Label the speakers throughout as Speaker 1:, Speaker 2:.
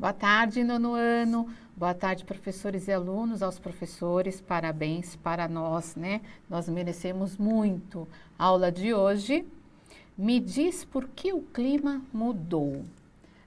Speaker 1: Boa tarde, nono ano. Boa tarde, professores e alunos. Aos professores, parabéns para nós, né? Nós merecemos muito. Aula de hoje, me diz por que o clima mudou.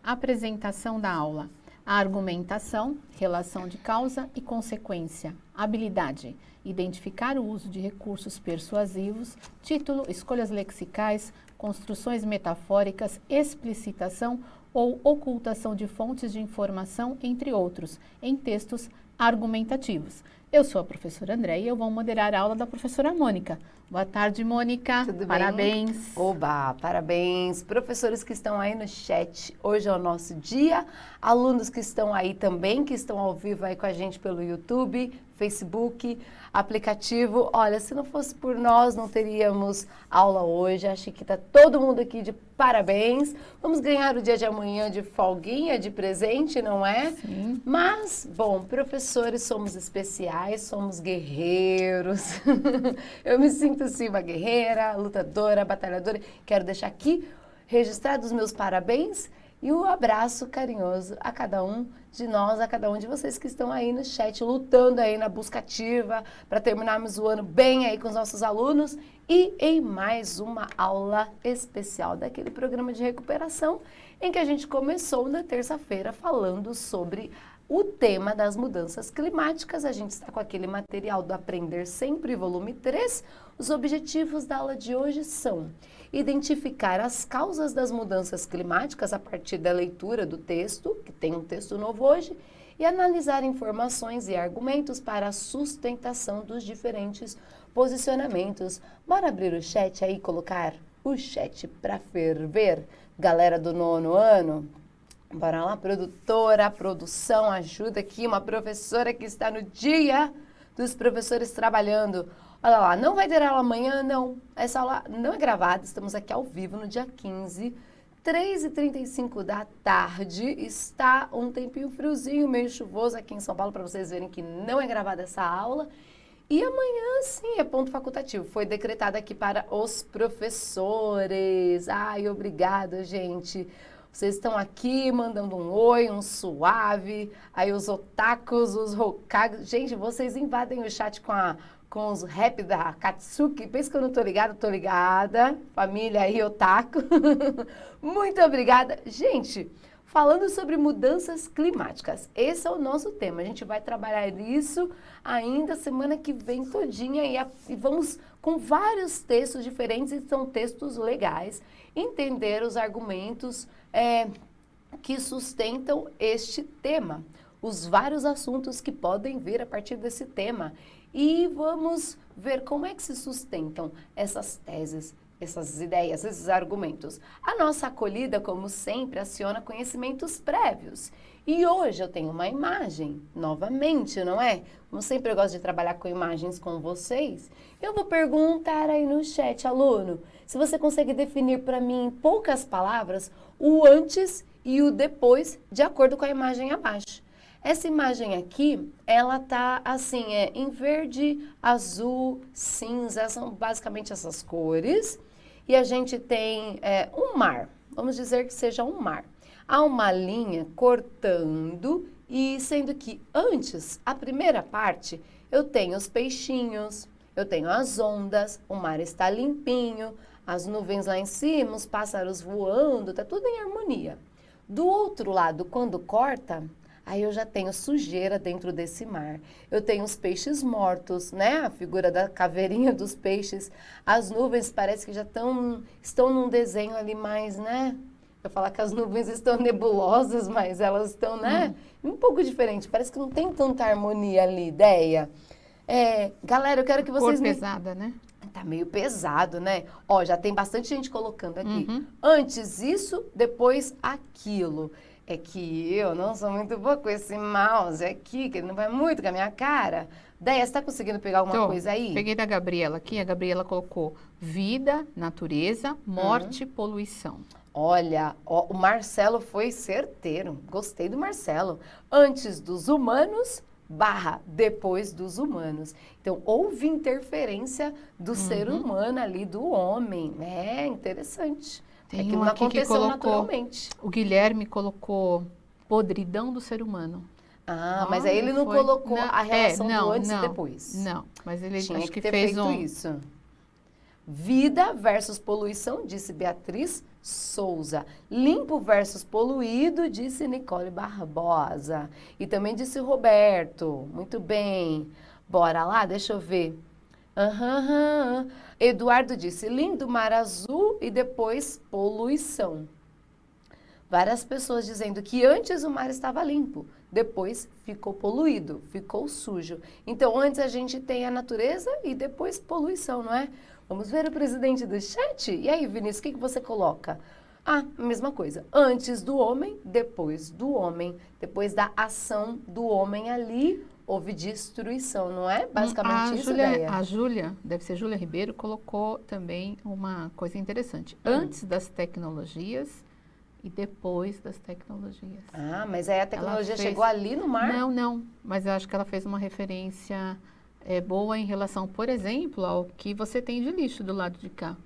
Speaker 1: Apresentação da aula. A argumentação, relação de causa e consequência. Habilidade, identificar o uso de recursos persuasivos. Título, escolhas lexicais, construções metafóricas, explicitação ou ocultação de fontes de informação, entre outros, em textos argumentativos. Eu sou a professora Andréia e eu vou moderar a aula da professora Mônica. Boa tarde, Mônica.
Speaker 2: Tudo bem?
Speaker 1: Parabéns.
Speaker 2: Oba, parabéns. Professores que estão aí no chat, hoje é o nosso dia. Alunos que estão aí também, que estão ao vivo aí com a gente pelo YouTube, Facebook, aplicativo. Olha, se não fosse por nós, não teríamos aula hoje. Acho que tá todo mundo aqui de parabéns. Vamos ganhar o dia de amanhã de folguinha, de presente, não é?
Speaker 1: Sim.
Speaker 2: Mas, bom, professores somos especiais, somos guerreiros. Eu me sinto assim uma guerreira, lutadora, batalhadora. Quero deixar aqui registrados os meus parabéns e um abraço carinhoso a cada um de nós, a cada um de vocês que estão aí no chat, lutando aí na busca ativa para terminarmos o ano bem aí com os nossos alunos e em mais uma aula especial daquele programa de recuperação em que a gente começou na terça-feira falando sobre o tema das mudanças climáticas. A gente está com aquele material do Aprender Sempre, volume 3. Os objetivos da aula de hoje são identificar as causas das mudanças climáticas a partir da leitura do texto, que tem um texto novo hoje, e analisar informações e argumentos para a sustentação dos diferentes posicionamentos. Bora abrir o chat aí e colocar o chat para ferver, galera do nono ano? Bora lá, produtora, produção, ajuda aqui, uma professora que está no dia dos professores trabalhando. Olha lá, não vai ter aula amanhã, não. Essa aula não é gravada, estamos aqui ao vivo no dia 15, 3h35 da tarde. Está um tempinho friozinho, meio chuvoso aqui em São Paulo, para vocês verem que não é gravada essa aula. E amanhã, sim, é ponto facultativo. Foi decretado aqui para os professores. Ai, obrigada, gente. Vocês estão aqui mandando um oi, um suave, aí os otakus, os hokages. Gente, vocês invadem o chat com os rap da Katsuki. Pensa que eu não tô ligada? Tô ligada. Família aí, otaku. Muito obrigada. Gente, falando sobre mudanças climáticas, esse é o nosso tema. A gente vai trabalhar isso ainda semana que vem todinha e vamos com vários textos diferentes, e são textos legais, entender os argumentos que sustentam este tema, os vários assuntos que podem vir a partir desse tema. E vamos ver como é que se sustentam essas teses, essas ideias, esses argumentos. A nossa acolhida, como sempre, aciona conhecimentos prévios. E hoje eu tenho uma imagem, novamente, não é? Como sempre eu gosto de trabalhar com imagens com vocês. Eu vou perguntar aí no chat, aluno, se você consegue definir para mim em poucas palavras o antes e o depois, de acordo com a imagem abaixo. Essa imagem aqui, ela tá assim, em verde, azul, cinza, são basicamente essas cores. E a gente tem um mar, vamos dizer que seja um mar. Há uma linha cortando e sendo que antes, a primeira parte, eu tenho os peixinhos, eu tenho as ondas, o mar está limpinho, as nuvens lá em cima, os pássaros voando, tá tudo em harmonia. Do outro lado, quando corta, aí eu já tenho sujeira dentro desse mar. Eu tenho os peixes mortos, né? A figura da caveirinha dos peixes. As nuvens parece que já estão num desenho ali mais, né? Eu falar que as nuvens estão nebulosas, mas elas estão, né? Um pouco diferente. Parece que não tem tanta harmonia ali, ideia. Galera, eu quero que vocês...
Speaker 1: Cor pesada, né?
Speaker 2: Tá meio pesado, né? Ó, já tem bastante gente colocando aqui. Antes isso, depois aquilo. É que eu não sou muito boa com esse mouse aqui, que ele não vai muito com a minha cara. Deia, você tá conseguindo pegar alguma coisa aí?
Speaker 1: Peguei da Gabriela aqui, a Gabriela colocou vida, natureza, morte, poluição.
Speaker 2: Olha, ó, o Marcelo foi certeiro, gostei do Marcelo. Antes dos humanos, depois dos humanos. Então, houve interferência do ser humano ali, do homem. É interessante.
Speaker 1: Tem
Speaker 2: Aquilo
Speaker 1: um
Speaker 2: não
Speaker 1: aqui que
Speaker 2: aconteceu
Speaker 1: colocou,
Speaker 2: naturalmente.
Speaker 1: o Guilherme colocou podridão do ser humano.
Speaker 2: Ah, mas aí ele não
Speaker 1: Foi-
Speaker 2: colocou
Speaker 1: não,
Speaker 2: a relação do antes
Speaker 1: não,
Speaker 2: e depois.
Speaker 1: Não, mas ele
Speaker 2: Tinha
Speaker 1: acho
Speaker 2: que
Speaker 1: que
Speaker 2: ter
Speaker 1: fez
Speaker 2: feito
Speaker 1: um...
Speaker 2: isso. Vida versus poluição, disse Beatriz Souza. Limpo versus poluído, disse Nicole Barbosa. E também disse Roberto. Muito bem. Bora lá, deixa eu ver. Aham. Eduardo disse lindo mar azul e depois poluição. Várias pessoas dizendo que antes o mar estava limpo, depois ficou poluído, ficou sujo. Então, antes a gente tem a natureza e depois poluição, não é? Vamos ver o presidente do chat? E aí, Vinícius, o que você coloca? Ah, mesma coisa. Antes do homem, depois do homem. Depois da ação do homem ali, houve destruição, não é? Basicamente isso, ideia.
Speaker 1: A Júlia, deve ser Júlia Ribeiro, colocou também uma coisa interessante. Antes das tecnologias e depois das tecnologias.
Speaker 2: Ah, mas aí a tecnologia
Speaker 1: fez-
Speaker 2: chegou ali no mar?
Speaker 1: Não, mas eu acho que ela fez uma referência boa em relação, por exemplo, ao que você tem de lixo do lado de cá.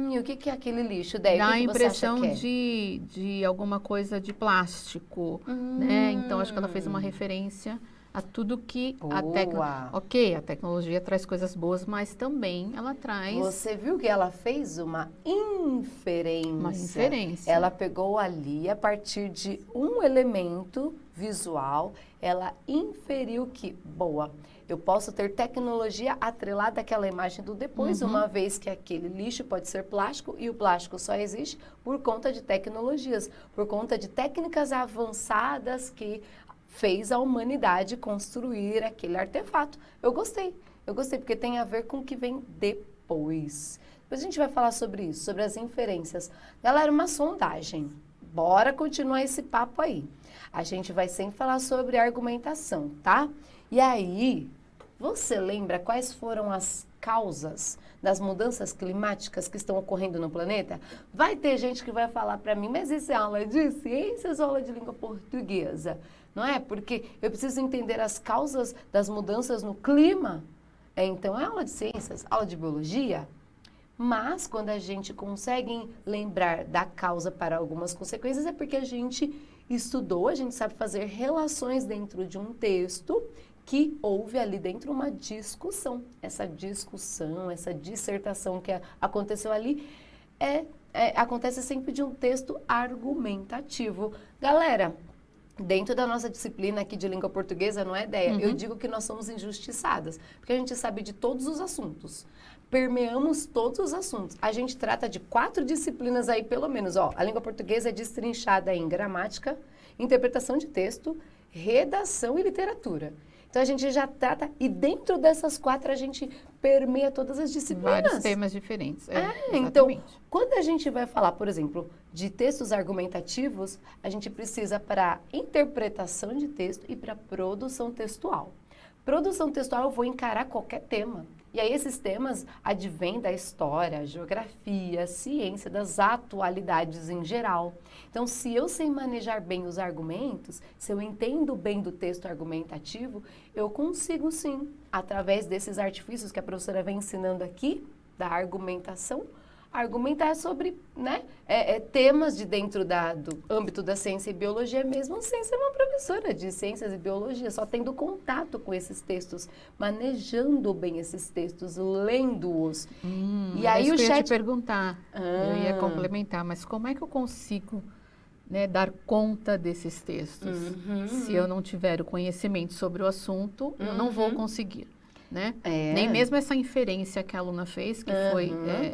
Speaker 2: E o que é aquele lixo, ideia?
Speaker 1: Dá
Speaker 2: O
Speaker 1: a
Speaker 2: que você acha
Speaker 1: impressão
Speaker 2: que é?
Speaker 1: de alguma coisa de plástico, né? Então, acho que ela fez uma referência a tudo que
Speaker 2: Boa.
Speaker 1: Ok, a tecnologia traz coisas boas, mas também ela traz
Speaker 2: Você viu que ela fez uma inferência.
Speaker 1: uma inferência.
Speaker 2: Ela pegou ali, a partir de um elemento visual, ela inferiu que, boa, eu posso ter tecnologia atrelada àquela imagem do depois, uma vez que aquele lixo pode ser plástico e o plástico só existe por conta de tecnologias, por conta de técnicas avançadas que fez a humanidade construir aquele artefato. Eu gostei porque tem a ver com o que vem depois. Depois a gente vai falar sobre isso, sobre as inferências. Galera, uma sondagem. Bora continuar esse papo aí. A gente vai sempre falar sobre argumentação, tá? E aí, você lembra quais foram as causas das mudanças climáticas que estão ocorrendo no planeta? Vai ter gente que vai falar para mim, mas isso é aula de ciências ou aula de língua portuguesa? Não é? Porque eu preciso entender as causas das mudanças no clima. Então, é aula de ciências, aula de biologia. Mas, quando a gente consegue lembrar da causa para algumas consequências, é porque a gente estudou, a gente sabe fazer relações dentro de um texto que houve ali dentro uma discussão. Essa discussão, essa dissertação que aconteceu ali, acontece sempre de um texto argumentativo. Galera, dentro da nossa disciplina aqui de língua portuguesa, não é ideia, eu digo que nós somos injustiçadas, porque a gente sabe de todos os assuntos, permeamos todos os assuntos. A gente trata de 4 disciplinas aí, pelo menos, ó, a língua portuguesa é destrinchada em gramática, interpretação de texto, redação e literatura. Então, a gente já trata, e dentro dessas 4 a gente permeia todas as disciplinas.
Speaker 1: vários temas diferentes.
Speaker 2: Então,
Speaker 1: Exatamente.
Speaker 2: quando a gente vai falar, por exemplo, de textos argumentativos, a gente precisa para interpretação de texto e para produção textual. Produção textual eu vou encarar qualquer tema. E aí esses temas advêm da história, geografia, ciência, das atualidades em geral. Então, se eu sei manejar bem os argumentos, se eu entendo bem do texto argumentativo, eu consigo sim, através desses artifícios que a professora vem ensinando aqui, da argumentação, argumentar sobre temas de dentro do âmbito da ciência e biologia, mesmo sem ser uma professora de ciências e biologia, só tendo contato com esses textos, manejando bem esses textos, lendo-os.
Speaker 1: E aí o chat... eu ia te perguntar, eu ia complementar, mas como é que eu consigo dar conta desses textos? Se eu não tiver o conhecimento sobre o assunto, eu não vou conseguir. Né? Nem mesmo essa inferência que a aluna fez, que foi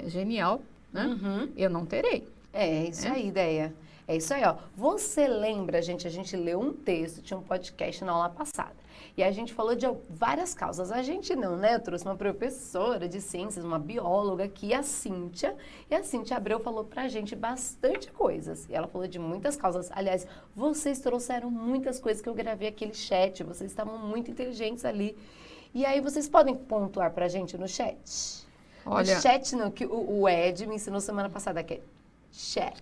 Speaker 1: genial, né? Eu não terei.
Speaker 2: É isso aí, ideia. É isso aí, ó. Você lembra, gente, a gente leu um texto, tinha um podcast na aula passada. E a gente falou de várias causas. A gente não, né? Eu trouxe uma professora de ciências, uma bióloga aqui, a Cíntia. E a Cíntia Abreu falou pra gente bastante coisas. E ela falou de muitas causas. Aliás, vocês trouxeram muitas coisas que eu gravei aquele chat. Vocês estavam muito inteligentes ali. E aí, vocês podem pontuar pra gente no chat?
Speaker 1: Olha,
Speaker 2: no chat não, que o Ed me ensinou semana passada, que é chat.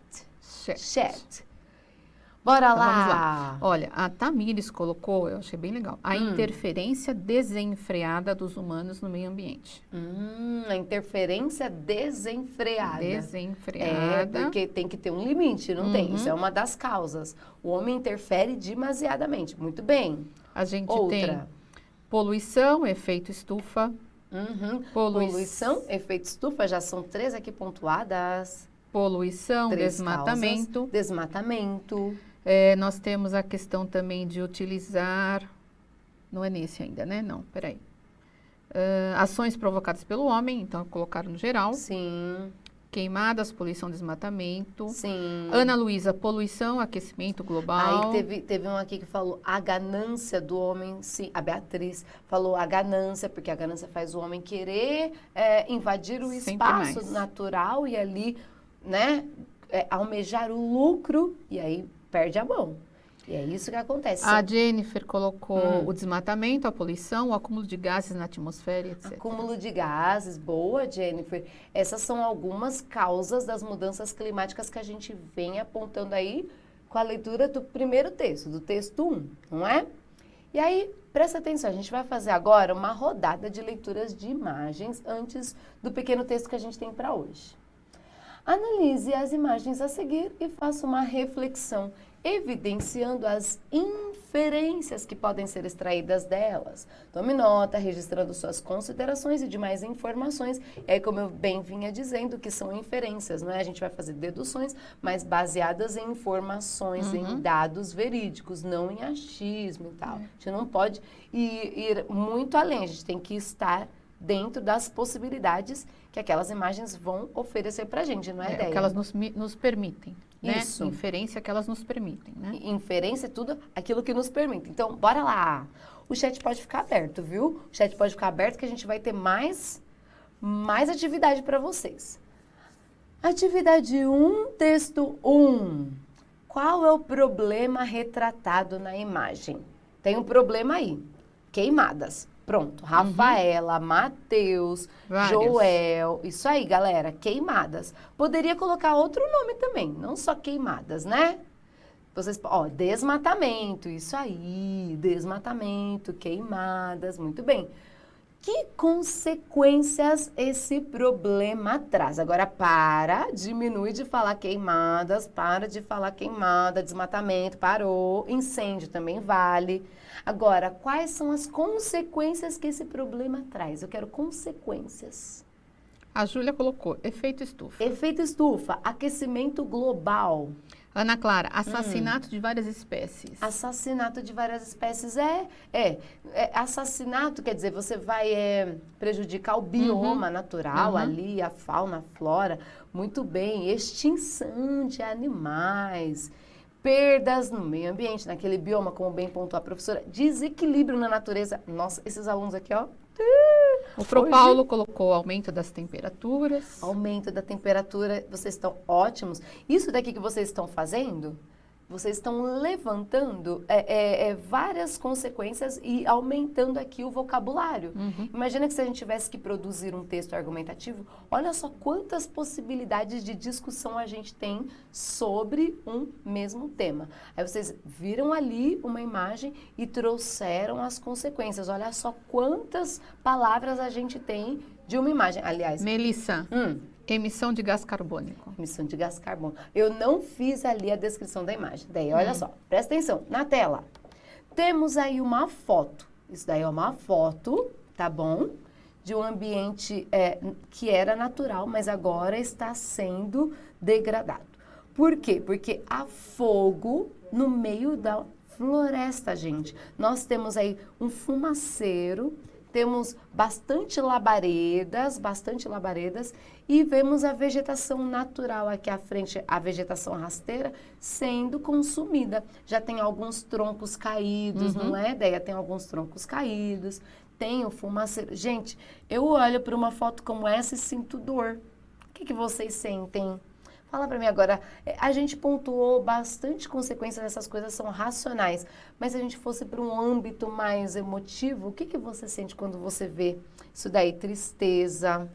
Speaker 2: Bora
Speaker 1: Então,
Speaker 2: lá!
Speaker 1: vamos lá. Olha, a Tamires colocou, eu achei bem legal, a interferência desenfreada dos humanos no meio ambiente.
Speaker 2: A interferência desenfreada.
Speaker 1: Desenfreada.
Speaker 2: Porque tem que ter um limite, não tem? Isso é uma das causas. O homem interfere demasiadamente. Muito bem.
Speaker 1: A gente
Speaker 2: Outra.
Speaker 1: tem poluição, efeito estufa.
Speaker 2: Poluição, efeito estufa, já são 3 aqui pontuadas.
Speaker 1: Poluição,
Speaker 2: 3
Speaker 1: desmatamento.
Speaker 2: causas. Desmatamento.
Speaker 1: Nós temos a questão também de utilizar... Não é nesse ainda, né? Não, peraí. Ações provocadas pelo homem, então colocaram no geral.
Speaker 2: Sim.
Speaker 1: Queimadas, poluição, desmatamento.
Speaker 2: Sim.
Speaker 1: Ana Luísa, poluição, aquecimento global.
Speaker 2: Aí teve um aqui que falou a ganância do homem, sim, a Beatriz falou a ganância, porque a ganância faz o homem querer invadir o
Speaker 1: Sempre
Speaker 2: espaço
Speaker 1: mais.
Speaker 2: natural e ali, né, almejar o lucro e aí perde a mão. E é isso que acontece.
Speaker 1: A Jennifer colocou o desmatamento, a poluição, o acúmulo de gases na atmosfera, etc.
Speaker 2: Acúmulo de gases, boa, Jennifer. Essas são algumas causas das mudanças climáticas que a gente vem apontando aí com a leitura do primeiro texto, do texto 1, não é? E aí, presta atenção, a gente vai fazer agora uma rodada de leituras de imagens antes do pequeno texto que a gente tem para hoje. Analise as imagens a seguir e faça uma reflexão, evidenciando as inferências que podem ser extraídas delas. Tome nota, registrando suas considerações e demais informações. E aí, como eu bem vinha dizendo, que são inferências, não é? A gente vai fazer deduções, mas baseadas em informações, em dados verídicos, não em achismo e tal. A gente não pode ir muito além, a gente tem que estar dentro das possibilidades que aquelas imagens vão oferecer para a gente, não é, ideia?
Speaker 1: Que elas nos permitem, né?
Speaker 2: Isso.
Speaker 1: Inferência que elas nos permitem, né?
Speaker 2: Inferência é tudo aquilo que nos permite. Então, bora lá! O chat pode ficar aberto, viu? O chat pode ficar aberto que a gente vai ter mais atividade para vocês. Atividade 1, texto 1. Qual é o problema retratado na imagem? Tem um problema aí. Queimadas. Pronto, Rafaela, Matheus, Joel, isso aí, galera, queimadas. Poderia colocar outro nome também, não só queimadas, né? Vocês, desmatamento, isso aí, desmatamento, queimadas, muito bem. Que consequências esse problema traz? Agora, diminui de falar queimadas, para de falar queimada, desmatamento, parou, incêndio também vale. Agora, quais são as consequências que esse problema traz? Eu quero consequências.
Speaker 1: A Júlia colocou efeito estufa.
Speaker 2: Efeito estufa, aquecimento global.
Speaker 1: Ana Clara, assassinato de várias espécies.
Speaker 2: Assassinato de várias espécies assassinato, quer dizer, você vai prejudicar o bioma natural ali, a fauna, a flora. Muito bem, extinção de animais, perdas no meio ambiente, naquele bioma, como bem pontuou a professora, desequilíbrio na natureza. Nossa, esses alunos aqui, ó.
Speaker 1: O Pro Paulo colocou aumento das temperaturas.
Speaker 2: Aumento da temperatura, vocês estão ótimos. Isso daqui que vocês estão fazendo, vocês estão levantando várias consequências e aumentando aqui o vocabulário. Imagina que se a gente tivesse que produzir um texto argumentativo, olha só quantas possibilidades de discussão a gente tem sobre um mesmo tema. Aí vocês viram ali uma imagem e trouxeram as consequências. Olha só quantas palavras a gente tem de uma imagem. Aliás,
Speaker 1: Melissa, emissão de gás carbônico.
Speaker 2: Emissão de gás carbônico. Eu não fiz ali a descrição da imagem. Daí, olha só, presta atenção. Na tela, temos aí uma foto. Isso daí é uma foto, tá bom? De um ambiente que era natural, mas agora está sendo degradado. Por quê? Porque há fogo no meio da floresta, gente. Nós temos aí um fumaceiro, temos bastante labaredas e vemos a vegetação natural aqui à frente, a vegetação rasteira, sendo consumida. Já tem alguns troncos caídos, não é, Deia? Tem alguns troncos caídos, tem o fumaceiro. Gente, eu olho para uma foto como essa e sinto dor. O que vocês sentem? Fala para mim agora, a gente pontuou bastante consequências dessas coisas, são racionais, mas se a gente fosse para um âmbito mais emotivo, o que você sente quando você vê isso daí? Tristeza,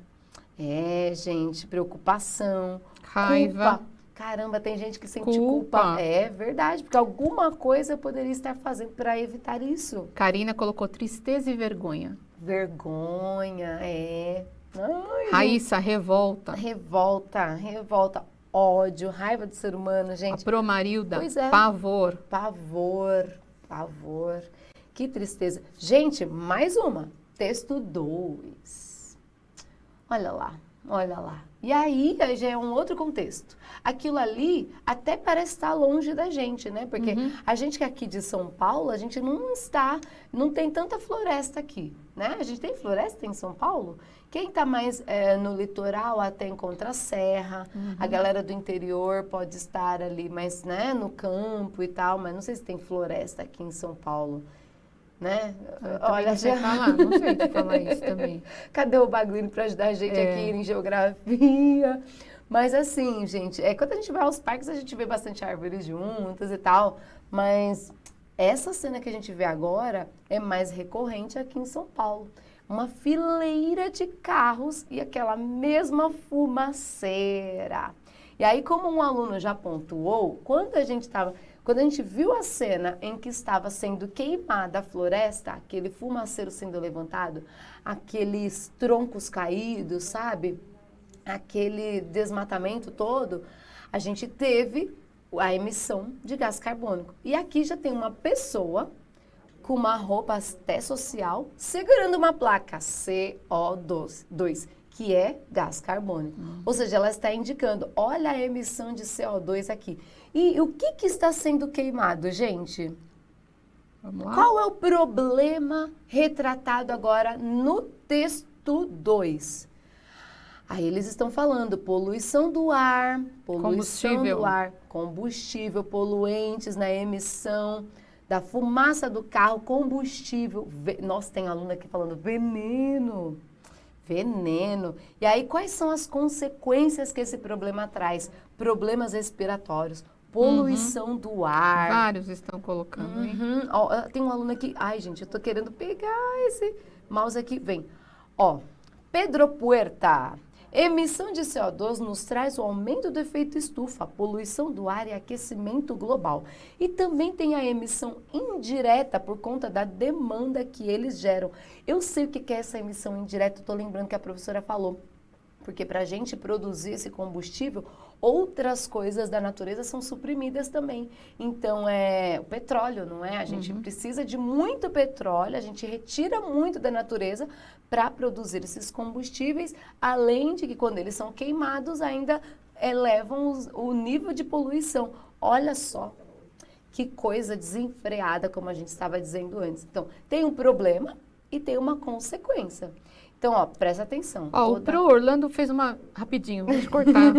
Speaker 2: gente, preocupação,
Speaker 1: raiva.
Speaker 2: culpa. caramba, tem gente que sente culpa. É verdade, porque alguma coisa eu poderia estar fazendo para evitar isso.
Speaker 1: Karina colocou tristeza e vergonha.
Speaker 2: Vergonha, é. Ai,
Speaker 1: Raíssa, revolta.
Speaker 2: Revolta, ódio, raiva do ser humano, gente.
Speaker 1: A Promarilda,
Speaker 2: Pois é.
Speaker 1: pavor.
Speaker 2: Pavor. Que tristeza. Gente, mais uma. Texto 2. Olha lá. E aí já é um outro contexto. Aquilo ali até parece estar longe da gente, né? Porque a gente que é aqui de São Paulo, a gente não tem tanta floresta aqui, né? A gente tem floresta em São Paulo? Quem está mais no litoral até encontra a serra, a galera do interior pode estar ali, mas né, no campo e tal, mas não sei se tem floresta aqui em São Paulo. Né?
Speaker 1: Olha, não sei te falar isso também.
Speaker 2: Cadê o Baglino para ajudar a gente aqui em geografia? Mas assim, gente, quando a gente vai aos parques, a gente vê bastante árvores juntas e tal, mas essa cena que a gente vê agora é mais recorrente aqui em São Paulo. Uma fileira de carros e aquela mesma fumaceira. E aí, como um aluno já pontuou, quando a gente viu a cena em que estava sendo queimada a floresta, aquele fumaceiro sendo levantado, aqueles troncos caídos, sabe? Aquele desmatamento todo, a gente teve a emissão de gás carbônico. E aqui já tem uma pessoa com uma roupa até social, segurando uma placa CO2, que é gás carbônico. Ou seja, ela está indicando, olha a emissão de CO2 aqui. E o que está sendo queimado, gente?
Speaker 1: Vamos lá.
Speaker 2: Qual é o problema retratado agora no texto 2? Aí eles estão falando poluição do ar, combustível, poluentes na emissão da fumaça do carro, combustível. Nossa, tem aluno aqui falando veneno. E aí, quais são as consequências que esse problema traz? Problemas respiratórios, poluição do ar.
Speaker 1: Vários estão colocando, hein?
Speaker 2: Ó, tem um aluno aqui. Ai, gente, eu tô querendo pegar esse mouse aqui. Vem. Ó, Pedro Puerta. Emissão de CO2 nos traz o aumento do efeito estufa, poluição do ar e aquecimento global. E também tem a emissão indireta por conta da demanda que eles geram. Eu sei o que é essa emissão indireta, estou lembrando que a professora falou. Porque para a gente produzir esse combustível, outras coisas da natureza são suprimidas também. Então, o petróleo, não é? A gente precisa de muito petróleo, a gente retira muito da natureza para produzir esses combustíveis, além de que quando eles são queimados ainda elevam o nível de poluição. Olha só que coisa desenfreada, como a gente estava dizendo antes. Então, tem um problema e tem uma consequência. Então, ó, presta atenção.
Speaker 1: Ó, o Pro Orlando fez uma... Rapidinho, vou te cortar.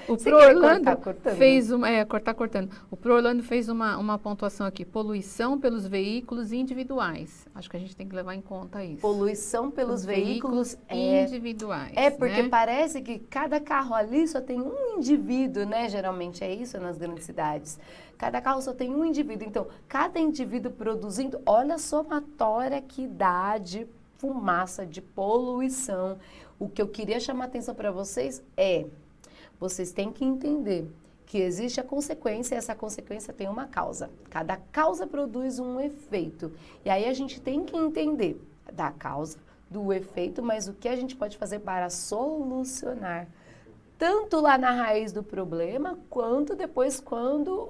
Speaker 1: O Pro Orlando fez uma... cortando. O Pro Orlando fez uma pontuação aqui. Poluição pelos veículos individuais. Acho que a gente tem que levar em conta isso.
Speaker 2: Poluição pelos veículos
Speaker 1: individuais.
Speaker 2: Porque parece que cada carro ali só tem um indivíduo, né? Geralmente é isso nas grandes cidades. Cada carro só tem um indivíduo. Então, cada indivíduo produzindo... Olha a somatória que dá de fumaça, de poluição. O que eu queria chamar a atenção para vocês vocês têm que entender que existe a consequência e essa consequência tem uma causa. Cada causa produz um efeito. E aí a gente tem que entender da causa, do efeito, mas o que a gente pode fazer para solucionar. Tanto lá na raiz do problema, quanto depois quando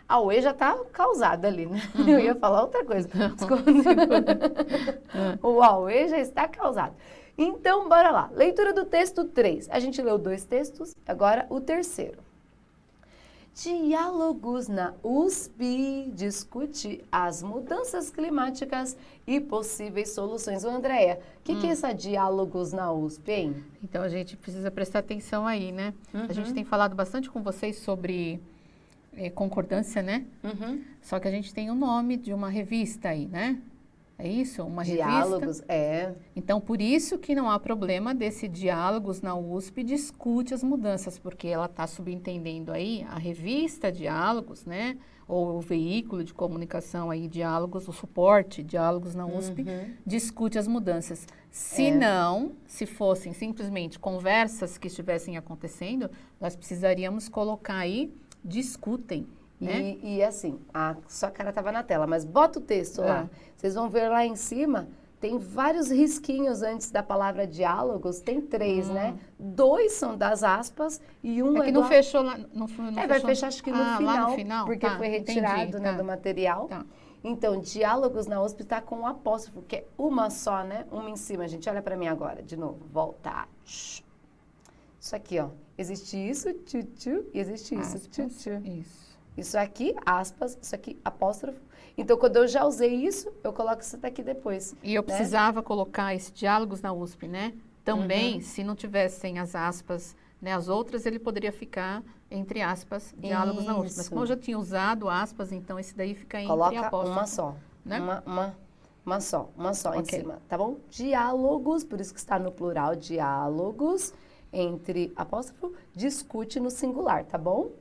Speaker 2: a UE já está causada ali, né? Eu ia falar outra coisa. O AUE já está causado. Então, bora lá. Leitura do texto 3. A gente leu 2 textos, agora o terceiro. Diálogos na USP discute as mudanças climáticas e possíveis soluções. Ô, Andréia, o que é essa Diálogos na USP, hein?
Speaker 1: Então, a gente precisa prestar atenção aí, né? A gente tem falado bastante com vocês sobre... concordância, né? Só que a gente tem o nome de uma revista aí, né? É isso? Uma revista?
Speaker 2: Diálogos, é.
Speaker 1: Então, por isso que não há problema desse Diálogos na USP discute as mudanças, porque ela está subentendendo aí a revista Diálogos, né? Ou o veículo de comunicação aí, Diálogos, o suporte, Diálogos na USP, discute as mudanças. Se não, se fossem simplesmente conversas que estivessem acontecendo, nós precisaríamos colocar aí, discutem. Né?
Speaker 2: E assim, a sua cara estava na tela, mas bota o texto lá. Vocês vão ver lá em cima, tem vários risquinhos antes da palavra diálogos, tem 3, né? 2 são das aspas e um
Speaker 1: é que não fechou lá. Não
Speaker 2: vai fechar acho que no final,
Speaker 1: lá no final,
Speaker 2: porque
Speaker 1: tá,
Speaker 2: foi retirado
Speaker 1: entendi,
Speaker 2: né, do material.
Speaker 1: Tá.
Speaker 2: Então, diálogos na USP está com um apóstrofo, que é uma só, né? Uma em cima. Gente, olha para mim agora, de novo. Volta. Isso aqui, ó. Existe isso, tchu, e existe isso,
Speaker 1: Aspas,
Speaker 2: tchu.
Speaker 1: Isso.
Speaker 2: Isso aqui, aspas, isso aqui, apóstrofo. Então, quando eu já usei isso, eu coloco isso daqui depois.
Speaker 1: E eu precisava colocar esse Diálogos na USP, né? Também, se não tivessem as aspas, né, as outras, ele poderia ficar entre aspas, Diálogos na USP. Mas como eu já tinha usado aspas, então esse daí fica entre apóstrofo.
Speaker 2: Coloca uma só,
Speaker 1: né?
Speaker 2: uma só em
Speaker 1: Ok.
Speaker 2: cima, tá bom? Diálogos, por isso que está no plural, diálogos, entre apóstrofo, discute no singular, tá bom?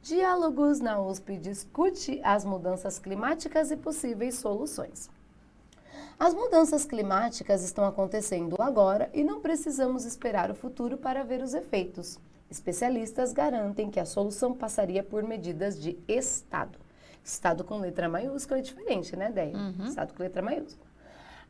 Speaker 2: Diálogos na USP discute as mudanças climáticas e possíveis soluções. As mudanças climáticas estão acontecendo agora e não precisamos esperar o futuro para ver os efeitos. Especialistas garantem que a solução passaria por medidas de Estado. Estado com letra maiúscula é diferente, né, Deia? Estado com letra maiúscula.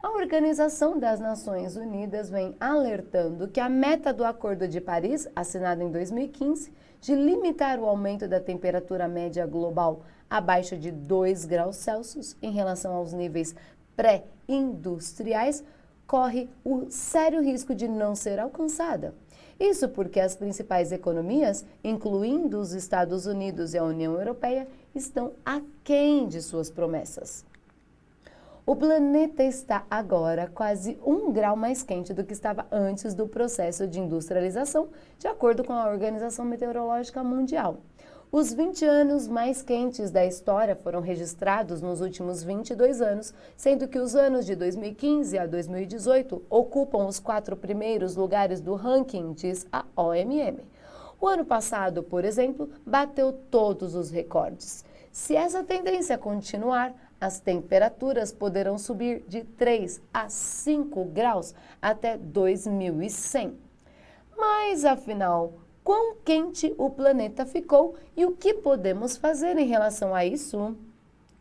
Speaker 2: A Organização das Nações Unidas vem alertando que a meta do Acordo de Paris, assinado em 2015, de limitar o aumento da temperatura média global abaixo de 2 graus Celsius em relação aos níveis pré-industriais, corre o sério risco de não ser alcançada. Isso porque as principais economias, incluindo os Estados Unidos e a União Europeia, estão aquém de suas promessas. O planeta está agora quase 1 grau mais quente do que estava antes do processo de industrialização, de acordo com a Organização Meteorológica Mundial. Os 20 anos mais quentes da história foram registrados nos últimos 22 anos, sendo que os anos de 2015 a 2018 ocupam os 4 primeiros lugares do ranking, diz a OMM. O ano passado, por exemplo, bateu todos os recordes. Se essa tendência continuar, as temperaturas poderão subir de 3 a 5 graus até 2100. Mas, afinal, quão quente o planeta ficou e o que podemos fazer em relação a isso?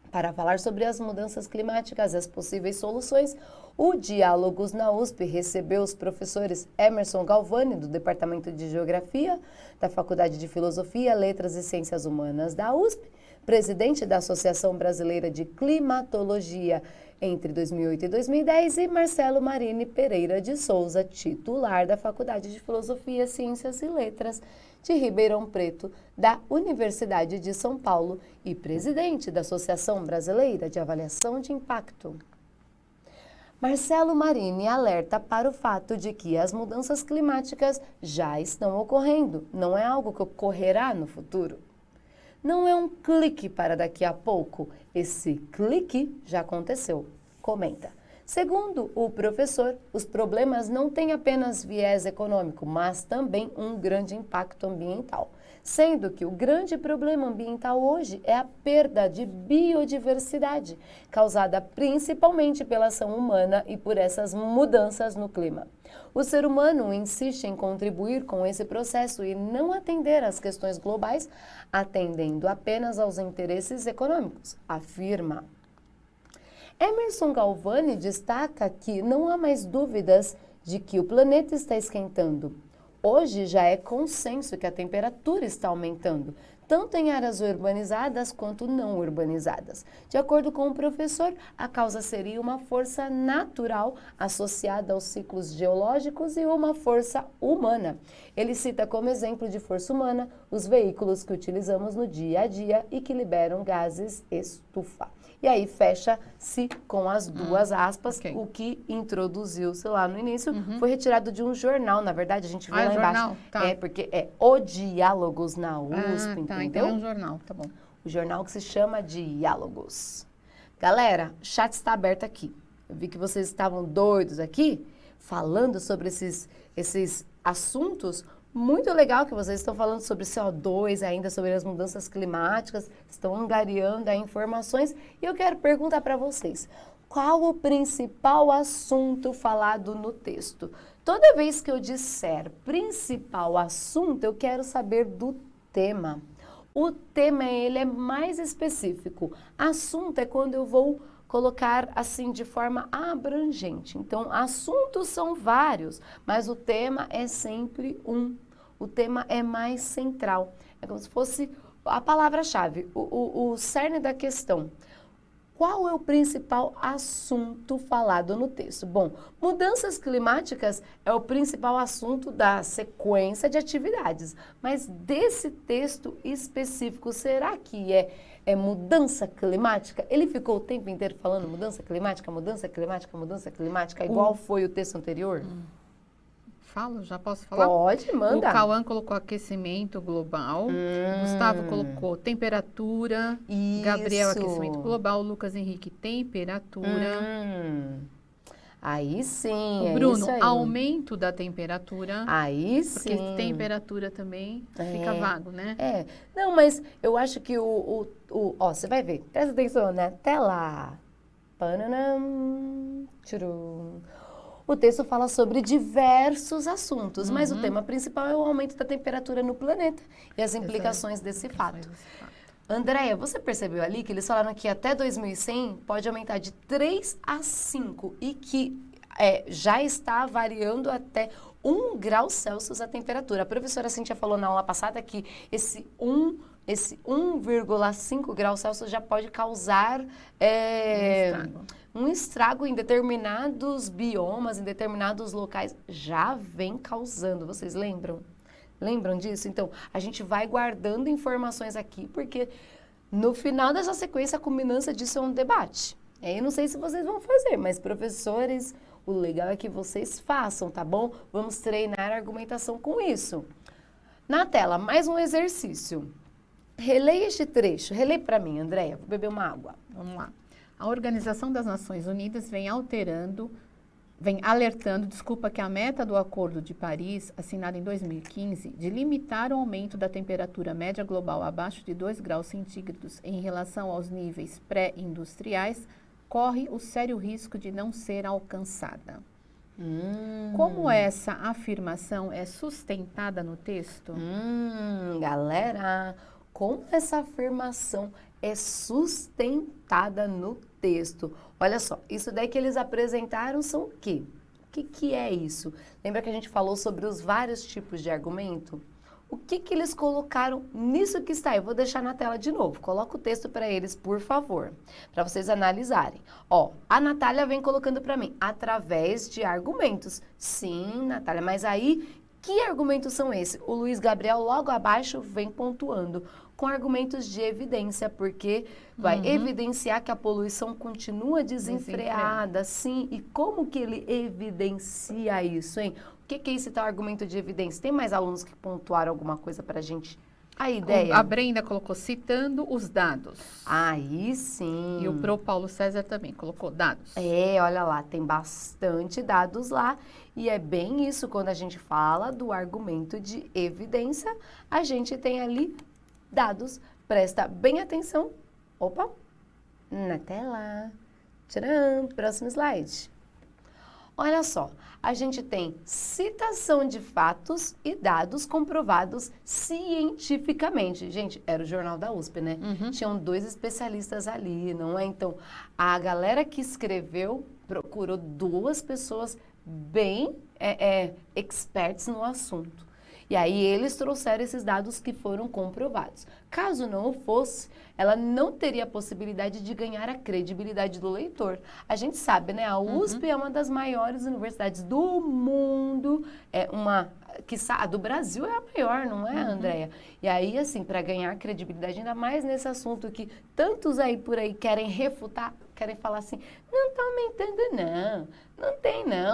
Speaker 2: Para falar sobre as mudanças climáticas e as possíveis soluções, o Diálogos na USP recebeu os professores Emerson Galvani, do Departamento de Geografia, da Faculdade de Filosofia, Letras e Ciências Humanas da USP, presidente da Associação Brasileira de Climatologia entre 2008 e 2010, e Marcelo Marini Pereira de Souza, titular da Faculdade de Filosofia, Ciências e Letras de Ribeirão Preto, da Universidade de São Paulo e presidente da Associação Brasileira de Avaliação de Impacto. Marcelo Marini alerta para o fato de que as mudanças climáticas já estão ocorrendo, não é algo que ocorrerá no futuro. Não é um clique para daqui a pouco, esse clique já aconteceu. Comenta. Segundo o professor, os problemas não têm apenas viés econômico, mas também um grande impacto ambiental. Sendo que o grande problema ambiental hoje é a perda de biodiversidade, causada principalmente pela ação humana e por essas mudanças no clima. O ser humano insiste em contribuir com esse processo e não atender às questões globais, atendendo apenas aos interesses econômicos, afirma. Emerson Galvani destaca que não há mais dúvidas de que o planeta está esquentando. Hoje já é consenso que a temperatura está aumentando, tanto em áreas urbanizadas quanto não urbanizadas. De acordo com o professor, a causa seria uma força natural associada aos ciclos geológicos e uma força humana. Ele cita como exemplo de força humana os veículos que utilizamos no dia a dia e que liberam gases estufa. E aí fecha-se com as duas aspas,
Speaker 1: ok.
Speaker 2: O que introduziu-se lá no início foi retirado de um jornal, na verdade, a gente viu lá embaixo.
Speaker 1: Jornal? Tá.
Speaker 2: É, porque é o Diálogos na USP,
Speaker 1: tá,
Speaker 2: entendeu?
Speaker 1: então é um jornal, tá bom.
Speaker 2: O jornal que se chama Diálogos. Galera, o chat está aberto aqui. Eu vi que vocês estavam doidos aqui, falando sobre esses assuntos. Muito legal que vocês estão falando sobre CO2 ainda, sobre as mudanças climáticas, estão angariando aí informações. E eu quero perguntar para vocês, qual o principal assunto falado no texto? Toda vez que eu disser principal assunto, eu quero saber do tema. O tema, ele é mais específico. Assunto é quando eu vou colocar assim de forma abrangente. Então, assuntos são vários, mas o tema é sempre um. O tema é mais central. É como se fosse a palavra-chave, o cerne da questão. Qual é o principal assunto falado no texto? Bom, mudanças climáticas é o principal assunto da sequência de atividades. Mas desse texto específico, será que é mudança climática? Ele ficou o tempo inteiro falando mudança climática, mudança climática, mudança climática, igual foi o texto anterior?
Speaker 1: Falo? Já posso falar?
Speaker 2: Pode, manda.
Speaker 1: O Cauã colocou aquecimento global, Gustavo colocou temperatura,
Speaker 2: Isso.
Speaker 1: Gabriel aquecimento global, Lucas Henrique temperatura.
Speaker 2: Aí sim,
Speaker 1: O
Speaker 2: é
Speaker 1: Bruno,
Speaker 2: isso aí.
Speaker 1: aumento da temperatura.
Speaker 2: Aí
Speaker 1: Porque
Speaker 2: sim.
Speaker 1: temperatura também fica vago, né?
Speaker 2: É, não, mas eu acho que ó, você vai ver, presta atenção na tela. Pananam, tchurum. O texto fala sobre diversos assuntos, mas o tema principal é o aumento da temperatura no planeta e as implicações desse fato. Andréia, você percebeu ali que eles falaram que até 2100 pode aumentar de 3 a 5 e que já está variando até 1 grau Celsius a temperatura. A professora Cíntia falou na aula passada que esse 1,5 graus Celsius já pode causar um estrago em determinados biomas, em determinados locais. Já vem causando, vocês lembram? Lembram disso? Então, a gente vai guardando informações aqui, porque no final dessa sequência, a culminância disso é um debate. Eu não sei se vocês vão fazer, mas professores, o legal é que vocês façam, tá bom? Vamos treinar a argumentação com isso. Na tela, mais um exercício. Releia este trecho. Releia para mim, Andréia. Vou beber uma água.
Speaker 1: Vamos lá. A Organização das Nações Unidas vem alertando, que a meta do Acordo de Paris, assinada em 2015, de limitar o aumento da temperatura média global abaixo de 2 graus centígrados em relação aos níveis pré-industriais, corre o sério risco de não ser alcançada. Como essa afirmação é sustentada no texto?
Speaker 2: Galera, como essa afirmação é sustentada no texto? Olha só, isso daí que eles apresentaram são o quê? O que é isso? Lembra que a gente falou sobre os vários tipos de argumento? O que eles colocaram nisso que está aí? Eu vou deixar na tela de novo. Coloca o texto para eles, por favor, para vocês analisarem. Ó, a Natália vem colocando para mim, através de argumentos. Sim, Natália, mas aí, que argumentos são esses? O Luiz Gabriel, logo abaixo, vem pontuando com argumentos de evidência, porque vai evidenciar que a poluição continua desenfreada, sim. E como que ele evidencia isso, hein? O que é esse tal argumento de evidência? Tem mais alunos que pontuaram alguma coisa para a gente? A ideia?
Speaker 1: A Brenda colocou citando os dados.
Speaker 2: Aí sim.
Speaker 1: E o Pro Paulo César também colocou dados.
Speaker 2: Olha lá, tem bastante dados lá. E é bem isso, quando a gente fala do argumento de evidência, a gente tem ali dados. Presta bem atenção. Opa, na tela. Tcharam, próximo slide. Olha só, a gente tem citação de fatos e dados comprovados cientificamente. Gente, era o jornal da USP, né? Tinham 2 especialistas ali, não é? Então, a galera que escreveu procurou 2 pessoas bem experts no assunto. E aí eles trouxeram esses dados que foram comprovados. Caso não fosse, ela não teria a possibilidade de ganhar a credibilidade do leitor. A gente sabe, né? A USP é uma das maiores universidades do mundo, a do Brasil é a maior, não é, Andréia? E aí, assim, para ganhar credibilidade, ainda mais nesse assunto que tantos aí por aí querem refutar, querem falar assim, não está aumentando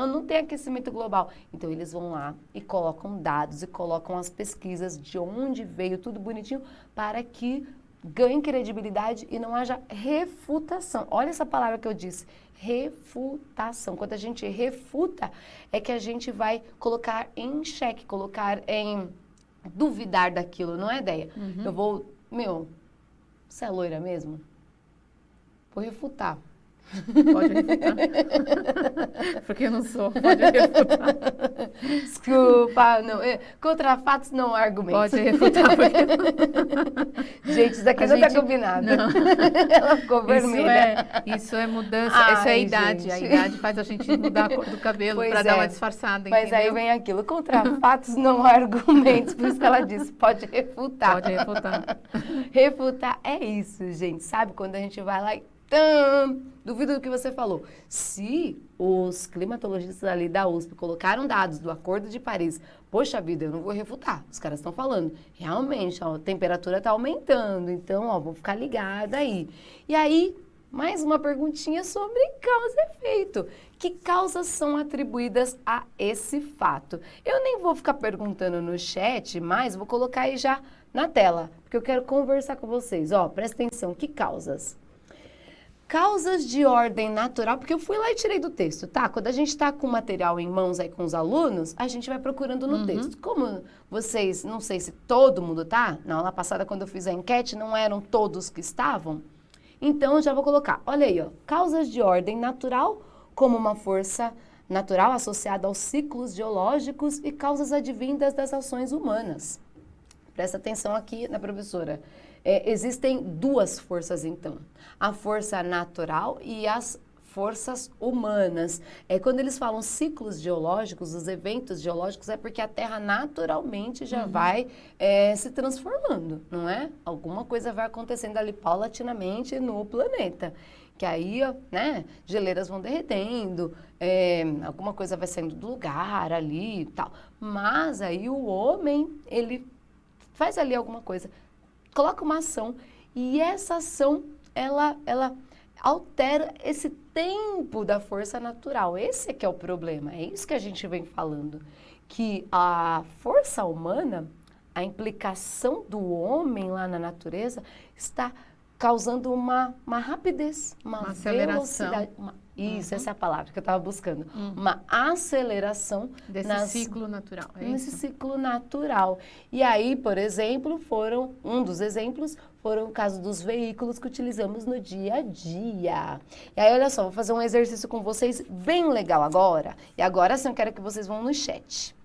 Speaker 2: não tem aquecimento global. Então eles vão lá e colocam dados e colocam as pesquisas de onde veio, tudo bonitinho, para que ganhe credibilidade e não haja refutação. Olha essa palavra que eu disse, refutação. Quando a gente refuta, é que a gente vai colocar em xeque, colocar em duvidar daquilo, não é ideia? Eu vou, você é loira mesmo? Vou refutar.
Speaker 1: Pode refutar. Porque eu não sou, pode refutar.
Speaker 2: Desculpa, não. Contra fatos, não argumentos.
Speaker 1: Pode refutar. Porque...
Speaker 2: Gente, isso daqui não tá combinado.
Speaker 1: Não.
Speaker 2: Ela ficou vermelha.
Speaker 1: Isso é mudança, isso é a idade.
Speaker 2: Gente.
Speaker 1: A idade faz a gente mudar a cor do cabelo para dar uma disfarçada,
Speaker 2: Mas
Speaker 1: entendeu?
Speaker 2: aí vem aquilo, contra fatos, não argumentos. Por isso que ela disse, pode refutar.
Speaker 1: Pode refutar.
Speaker 2: Refutar é isso, gente. Sabe? Quando a gente vai lá e... duvido do que você falou. Se os climatologistas ali da USP colocaram dados do Acordo de Paris, poxa vida, eu não vou refutar. Os caras estão falando. Realmente, ó, a temperatura está aumentando. Então, ó, vou ficar ligada aí. E aí, mais uma perguntinha sobre causa e efeito. Que causas são atribuídas a esse fato? Eu nem vou ficar perguntando no chat, mas vou colocar aí já na tela, porque eu quero conversar com vocês. Ó, presta atenção, que causas? Causas de ordem natural, porque eu fui lá e tirei do texto, tá? Quando a gente está com o material em mãos aí com os alunos, a gente vai procurando no texto. Como vocês, não sei se todo mundo tá, na aula passada quando eu fiz a enquete, não eram todos que estavam, então eu já vou colocar, olha aí, ó, causas de ordem natural, como uma força natural associada aos ciclos geológicos e causas advindas das ações humanas. Presta atenção aqui na professora. Existem duas forças, então. A força natural e as forças humanas. Quando eles falam ciclos geológicos, os eventos geológicos, é porque a Terra naturalmente já vai se transformando, não é? Alguma coisa vai acontecendo ali paulatinamente no planeta. Que aí, né, geleiras vão derretendo, alguma coisa vai saindo do lugar ali e tal. Mas aí o homem, ele faz ali alguma coisa, coloca uma ação e essa ação, ela altera esse tempo da força natural. Esse é que é o problema, é isso que a gente vem falando. Que a força humana, a implicação do homem lá na natureza, está causando uma rapidez, uma velocidade. Isso, essa é a palavra que eu estava buscando. Uma aceleração
Speaker 1: desse ciclo natural.
Speaker 2: Nesse ciclo natural. E aí, por exemplo, um dos exemplos foram o caso dos veículos que utilizamos no dia a dia. E aí, olha só, vou fazer um exercício com vocês bem legal agora. E agora sim, eu quero que vocês vão no chat.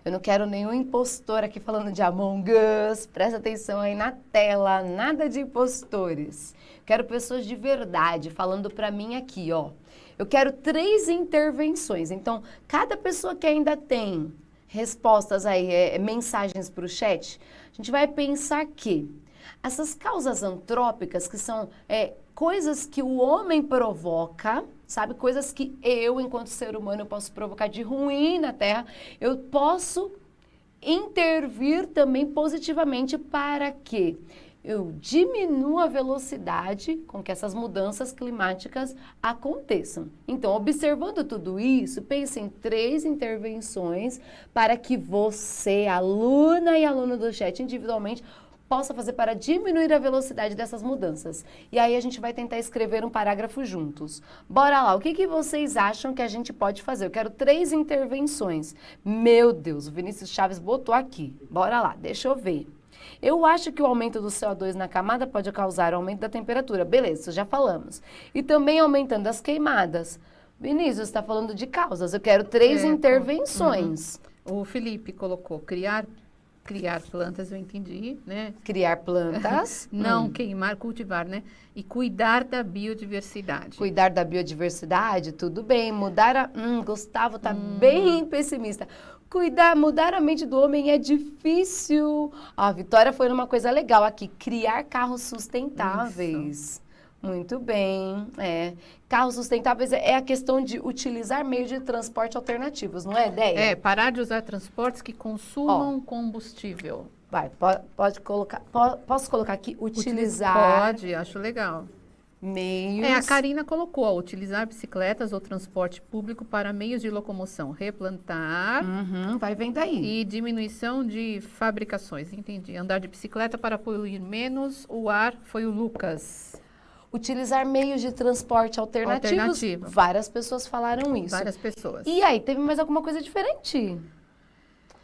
Speaker 2: Eu não quero nenhum impostor aqui falando de Among Us. Presta atenção aí na tela, nada de impostores. Quero pessoas de verdade falando para mim aqui, ó. Eu quero 3 intervenções. Então, cada pessoa que ainda tem respostas aí, mensagens para o chat, a gente vai pensar que essas causas antrópicas, que são coisas que o homem provoca, sabe? Coisas que eu, enquanto ser humano, eu posso provocar de ruim na Terra, eu posso intervir também positivamente para que eu diminua a velocidade com que essas mudanças climáticas aconteçam. Então, observando tudo isso, pense em 3 intervenções para que você, aluna e aluno do chat, individualmente, possa fazer para diminuir a velocidade dessas mudanças. E aí a gente vai tentar escrever um parágrafo juntos. Bora lá, o que vocês acham que a gente pode fazer? Eu quero 3 intervenções. Meu Deus, o Vinícius Chaves botou aqui. Bora lá, deixa eu ver. Eu acho que o aumento do CO2 na camada pode causar aumento da temperatura. Beleza, isso já falamos. E também aumentando as queimadas. Vinícius está falando de causas. Eu quero 3 intervenções.
Speaker 1: O Felipe colocou criar plantas, eu entendi, né?
Speaker 2: Criar plantas.
Speaker 1: Não queimar, cultivar, né? E cuidar da biodiversidade.
Speaker 2: Cuidar da biodiversidade, tudo bem. Gustavo tá bem pessimista. Mudar a mente do homem é difícil. A Vitória foi numa coisa legal aqui. Criar carros sustentáveis. Isso. Muito bem, Carros sustentáveis é a questão de utilizar meios de transporte alternativos, não é ideia?
Speaker 1: Parar de usar transportes que consumam combustível.
Speaker 2: Vai, pode colocar, posso colocar aqui, utilizar...
Speaker 1: Pode, acho legal.
Speaker 2: meios...
Speaker 1: A Karina colocou, ó, utilizar bicicletas ou transporte público para meios de locomoção, replantar
Speaker 2: vai vendo aí.
Speaker 1: e diminuição de fabricações, entendi. Andar de bicicleta para poluir menos o ar, foi o Lucas.
Speaker 2: Utilizar meios de transporte alternativos, várias pessoas falaram isso.
Speaker 1: Várias pessoas.
Speaker 2: E aí, teve mais alguma coisa diferente?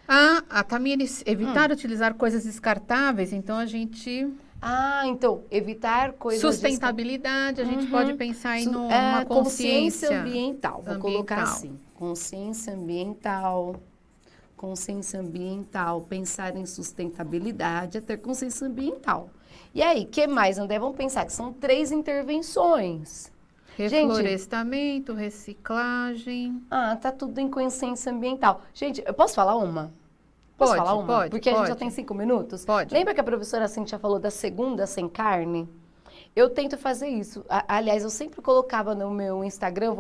Speaker 1: A Tamires, evitar utilizar coisas descartáveis, então a gente...
Speaker 2: então, evitar coisas...
Speaker 1: Sustentabilidade, a gente pode pensar aí numa
Speaker 2: consciência ambiental, vou colocar assim. Consciência ambiental, pensar em sustentabilidade é ter consciência ambiental. E aí, o que mais, André? Vamos pensar que são 3 intervenções.
Speaker 1: Reflorestamento, reciclagem.
Speaker 2: Tá tudo em consciência ambiental. Gente, eu posso falar uma? Posso falar uma?
Speaker 1: Pode,
Speaker 2: porque a gente já tem 5 minutos?
Speaker 1: Pode.
Speaker 2: Lembra que a professora Cíntia falou da segunda sem carne? Eu tento fazer isso. Aliás, eu sempre colocava no meu Instagram,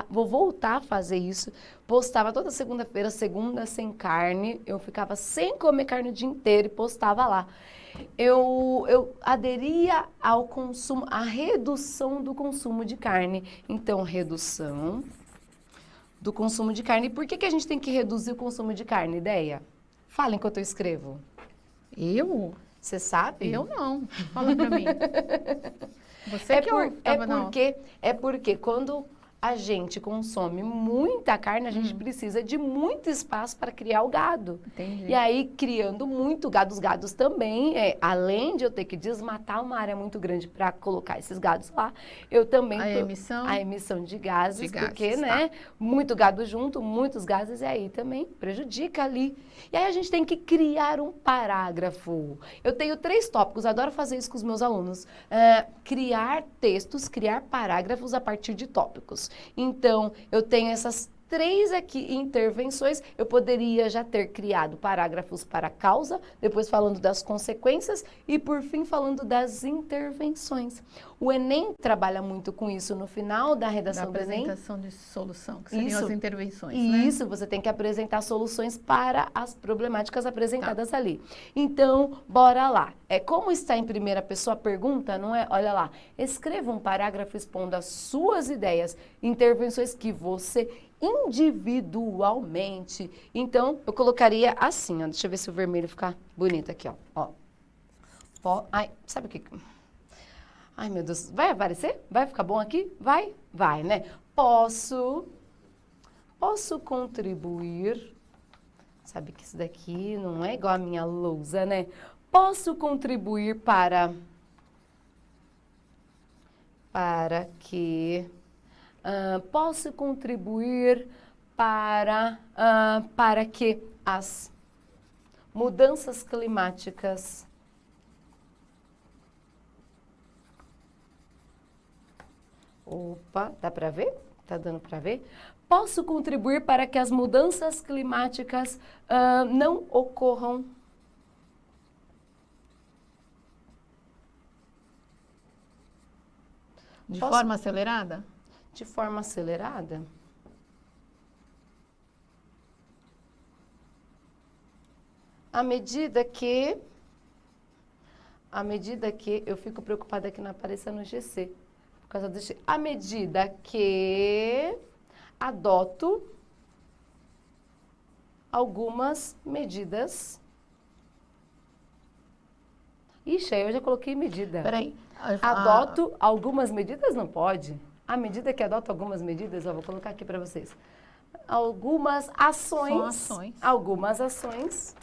Speaker 2: vou voltar a fazer isso. Postava toda segunda-feira, segunda sem carne. Eu ficava sem comer carne o dia inteiro e postava lá. Eu aderia ao consumo, à redução do consumo de carne. Então, redução do consumo de carne. E por que a gente tem que reduzir o consumo de carne, Ideia? Fala enquanto eu escrevo.
Speaker 1: Eu?
Speaker 2: Você sabe?
Speaker 1: Eu não. Fala pra mim. Você
Speaker 2: é porque quando a gente consome muita carne, a gente precisa de muito espaço para criar o gado.
Speaker 1: Entendi.
Speaker 2: E aí, criando muito gado, os gados também, além de eu ter que desmatar uma área muito grande para colocar esses gados lá, eu também... A emissão de gases, porque, né, muito gado junto, muitos gases, e aí também prejudica ali. E aí a gente tem que criar um parágrafo. Eu tenho 3 tópicos, adoro fazer isso com os meus alunos. Criar textos, criar parágrafos a partir de tópicos. Então, eu tenho essas 3 aqui intervenções. Eu poderia já ter criado parágrafos para a causa, depois falando das consequências e, por fim, falando das intervenções. O Enem trabalha muito com isso no final da redação do Enem.
Speaker 1: Apresentação de solução, que seriam as intervenções,
Speaker 2: Isso, né? Você tem que apresentar soluções para as problemáticas apresentadas ali. Então, bora lá. Como está em primeira pessoa a pergunta, não é? Olha lá, escreva um parágrafo expondo as suas ideias, intervenções que você individualmente. Então, eu colocaria assim, ó. Deixa eu ver se o vermelho ficar bonito aqui, ó. Ai, sabe o que... Ai, meu Deus, vai aparecer? Vai ficar bom aqui? Vai? Vai, né? Posso contribuir... Sabe que isso daqui não é igual a minha lousa, né? Posso contribuir para que... posso contribuir para que as mudanças climáticas dá para ver? Tá dando para ver? Posso contribuir para que as mudanças climáticas não ocorram
Speaker 1: de forma acelerada?
Speaker 2: De forma acelerada? À medida que eu fico preocupada que não apareça no GC, por causa desse, à medida que adoto algumas medidas. Ixi, aí eu já coloquei medida.
Speaker 1: Peraí.
Speaker 2: Adoto algumas medidas? Não pode. À medida que adoto algumas medidas, vou colocar aqui para vocês. Algumas ações. Algumas ações.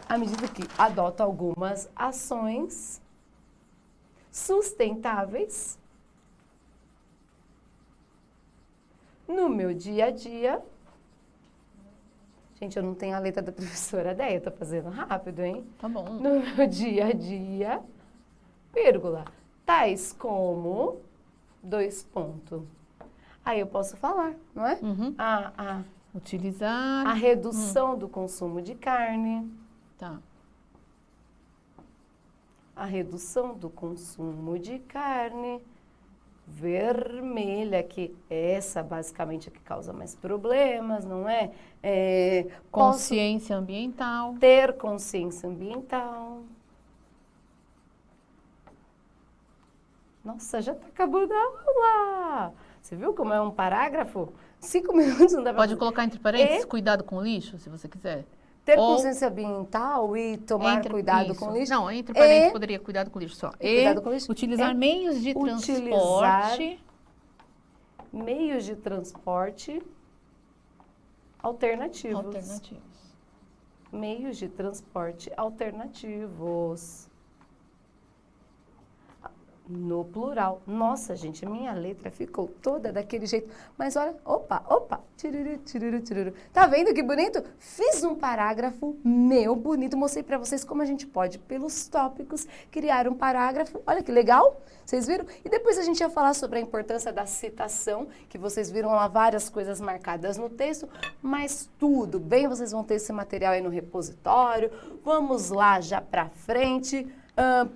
Speaker 2: À medida que adoto algumas ações sustentáveis no meu dia a dia. Gente, eu não tenho a letra da professora Déia, eu tô fazendo rápido, hein?
Speaker 1: Tá bom.
Speaker 2: No meu dia a dia, vírgula, tais como, 2 pontos. Aí eu posso falar, não é?
Speaker 1: Utilizar.
Speaker 2: A redução do consumo de carne.
Speaker 1: Tá.
Speaker 2: A redução do consumo de carne. Vermelha, que essa basicamente é que causa mais problemas, não é?
Speaker 1: Consciência ambiental.
Speaker 2: Ter consciência ambiental. Nossa, já tá acabando a aula! Você viu como é um parágrafo? 5 minutos não dá pra
Speaker 1: Pode
Speaker 2: fazer.
Speaker 1: colocar entre parênteses, cuidado com o lixo, se você quiser.
Speaker 2: Ter
Speaker 1: Ou
Speaker 2: consciência ambiental e tomar cuidado com o lixo.
Speaker 1: Não, entre parênteses poderia cuidado com o lixo só.
Speaker 2: Cuidado com o lixo.
Speaker 1: Utilizar meios de
Speaker 2: Utilizar
Speaker 1: transporte.
Speaker 2: Meios de transporte alternativos. Meios de transporte alternativos. No plural. Nossa, gente, a minha letra ficou toda daquele jeito. Mas olha, opa, tiruru, tiruru, tiruru. Tá vendo que bonito? Fiz um parágrafo meu bonito. Mostrei pra vocês como a gente pode, pelos tópicos, criar um parágrafo. Olha que legal. Vocês viram? E depois a gente ia falar sobre a importância da citação, que vocês viram lá várias coisas marcadas no texto, mas tudo bem, vocês vão ter esse material aí no repositório. Vamos lá já pra frente.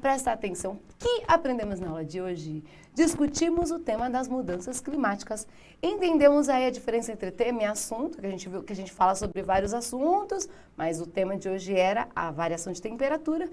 Speaker 2: Presta atenção. O que aprendemos na aula de hoje? Discutimos o tema das mudanças climáticas. Entendemos aí a diferença entre tema e assunto, que a gente viu que a gente fala sobre vários assuntos, mas o tema de hoje era a variação de temperatura.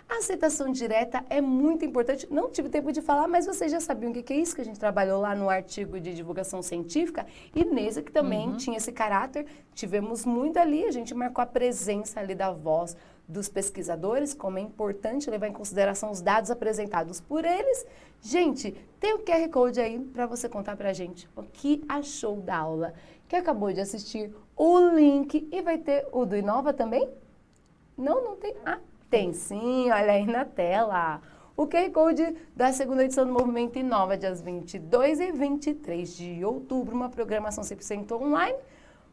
Speaker 2: A citação direta é muito importante. Não tive tempo de falar, mas vocês já sabiam o que é isso, que a gente trabalhou lá no artigo de divulgação científica, e nesse que também tinha esse caráter. Tivemos muito ali, a gente marcou a presença ali da voz dos pesquisadores, como é importante levar em consideração os dados apresentados por eles. Gente, tem o QR Code aí para você contar pra gente o que achou da aula, que acabou de assistir, o link, e vai ter o do Inova também? Não tem? Ah, tem sim, olha aí na tela. O QR Code da segunda edição do Movimento Inova, dias 22 e 23 de outubro, uma programação 100% online.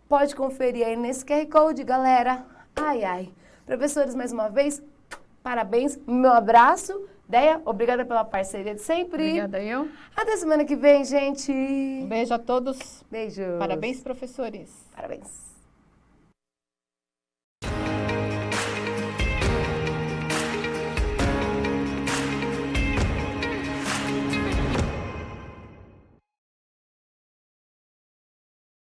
Speaker 2: Pode conferir aí nesse QR Code, galera. Ai. Professores, mais uma vez, parabéns, meu abraço. Deia, obrigada pela parceria de sempre.
Speaker 1: Obrigada eu.
Speaker 2: Até semana que vem, gente.
Speaker 1: Um beijo a todos.
Speaker 2: Beijos.
Speaker 1: Parabéns, professores.
Speaker 2: Parabéns.